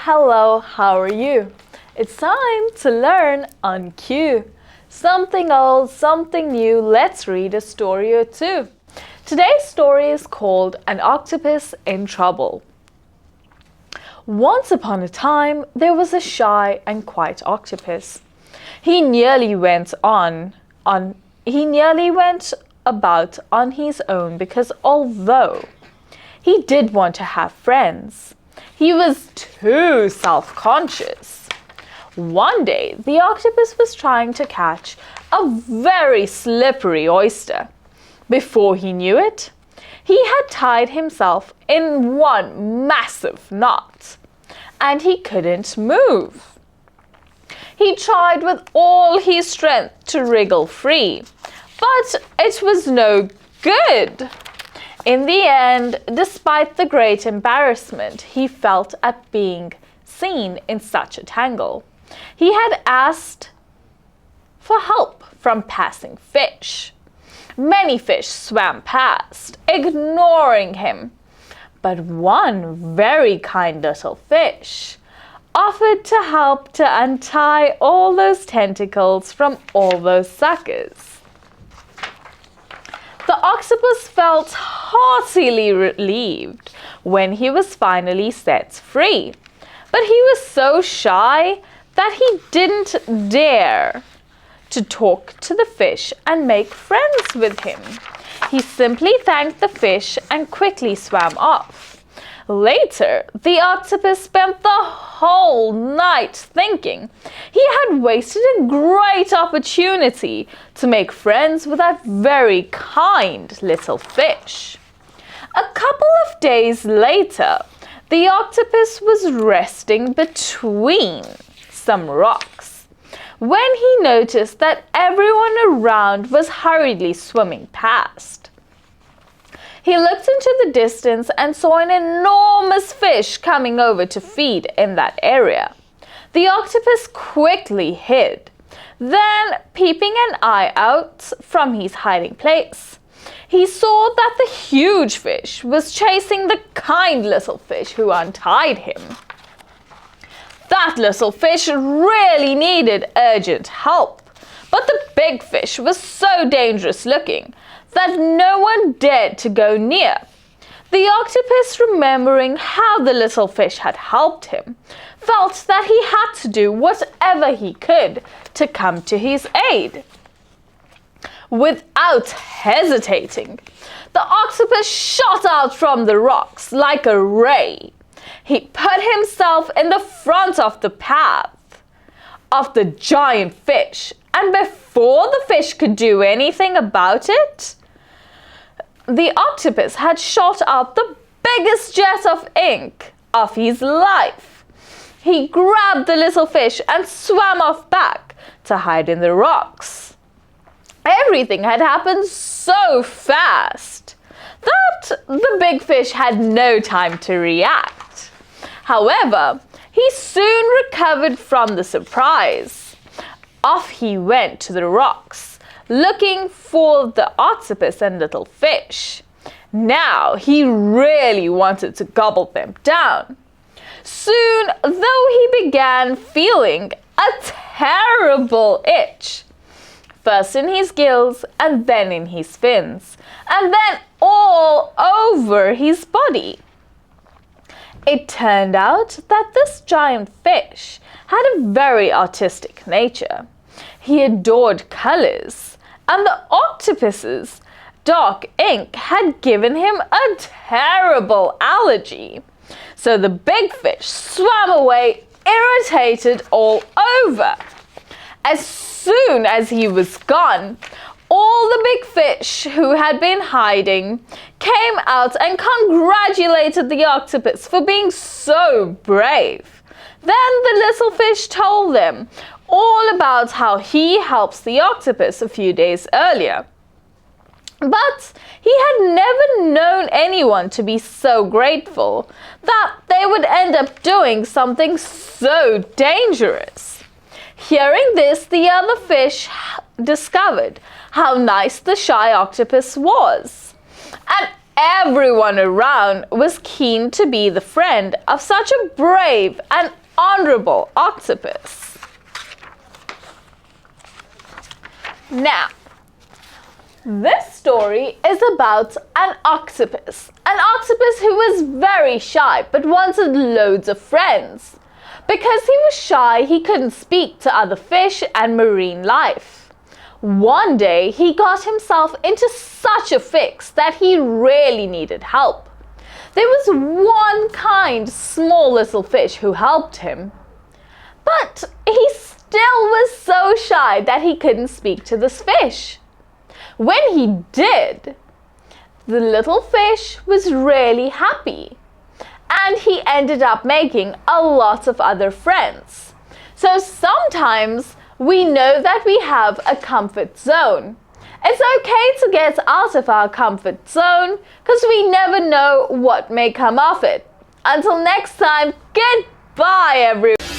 hello, how are you? It's time to learn on cue. Something old, something new, let's read a story or two. Today's story is called An Octopus in Trouble. Once upon a time, there was a shy and quiet octopus. He nearly went about on his own because although he did want to have friends, he was too self-conscious. One day, the octopus was trying to catch a very slippery oyster. Before he knew it, he had tied himself in one massive knot, and he couldn't move. He tried with all his strength to wriggle free, but it was no good. In the end, despite the great embarrassment he felt at being seen in such a tangle, he had asked for help from passing fish. Many fish swam past, ignoring him, but one very kind little fish offered to help to untie all those tentacles from all those suckers. The octopus felt heartily relieved when he was finally set free, but he was so shy that he didn't dare to talk to the fish and make friends with him. He simply thanked the fish and quickly swam off. Later, the octopus spent the whole night thinking he had wasted a great opportunity to make friends with that very kind little fish. A couple of days later, the octopus was resting between some rocks when he noticed that everyone around was hurriedly swimming past. He looked into the distance and saw an enormous fish coming over to feed in that area. The octopus quickly hid. Then, peeping an eye out from his hiding place, he saw that the huge fish was chasing the kind little fish who untied him. That little fish really needed urgent help, but the big fish was so dangerous looking that no one dared to go near. The octopus, remembering how the little fish had helped him, felt that he had to do whatever he could to come to his aid. Without hesitating, the octopus shot out from the rocks like a ray. He put himself in the front of the path of the giant fish, and before the fish could do anything about it, the octopus had shot out the biggest jet of ink of his life. He grabbed the little fish and swam off back to hide in the rocks. Everything had happened so fast that the big fish had no time to react. However, he soon recovered from the surprise. Off he went to the rocks, looking for the octopus and little fish. Now he really wanted to gobble them down. Soon, though, he began feeling a terrible itch. First in his gills, and then in his fins, and then all over his body. It turned out that this giant fish had a very artistic nature. He adored colors, and the octopus's dark ink had given him a terrible allergy. So the big fish swam away, irritated all over. As soon as he was gone, all the big fish who had been hiding came out and congratulated the octopus for being so brave. Then the little fish told them all about how he helps the octopus a few days earlier. But he had never known anyone to be so grateful that they would end up doing something so dangerous. Hearing this, the other fish discovered how nice the shy octopus was, and everyone around was keen to be the friend of such a brave and honorable octopus. Now, this story is about an octopus who was very shy but wanted loads of friends. Because he was shy, he couldn't speak to other fish and marine life. One day, he got himself into such a fix that he really needed help. There was one kind, small little fish who helped him. But he still was so shy that he couldn't speak to this fish. When he did, the little fish was really happy. And he ended up making a lot of other friends. So sometimes we know that we have a comfort zone. It's okay to get out of our comfort zone because we never know what may come of it. Until next time, goodbye everyone.